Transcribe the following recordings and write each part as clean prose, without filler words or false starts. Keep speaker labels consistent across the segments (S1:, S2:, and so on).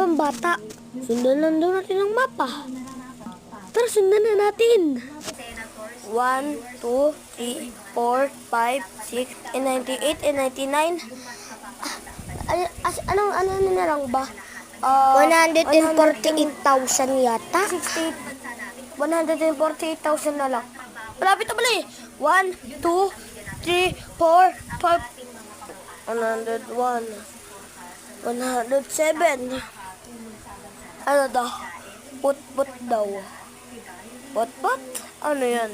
S1: pambata. Sundan lang daw natin ang mapa. Tara, sundan na natin. 1, 2, 3, 4, 5, 6, and 98, and 99. Ano na lang ba? 148,000 yata. 148,000 na lang. Malapit na pala eh. 1, 2, 3, 4, 5, 101, 107. Ano daw? Put daw. Put? Ano yan?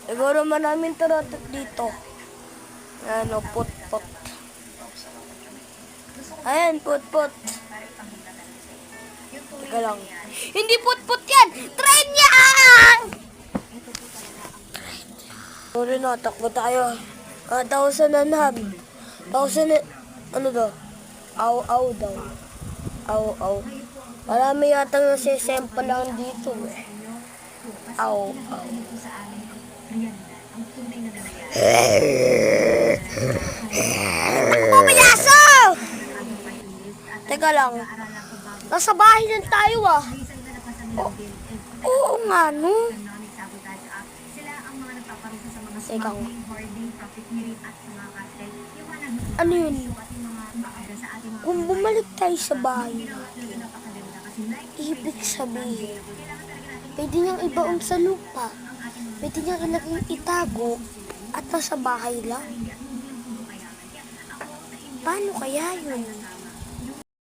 S1: Siguro maraming taratot dito. Ano, put. Ayan, put. Teka lang. Hindi put yan! Train yan! Sorry na, takbo tayo. 1,000 and half. 1,000 ano daw? Aw daw. Aw. Marami yatang nasisempa lang dito eh. Aw. Pumayaso! Teka lang. Nasa bahay lang tayo ah. Oo nga no. Teka nga. Ano yun? Kung bumalik tayo sa bahay natin, ibig sabihin, pwede niyang ibaon sa lupa, pwede niyang ilagay itago, at nasa bahay lang. Paano kaya yun?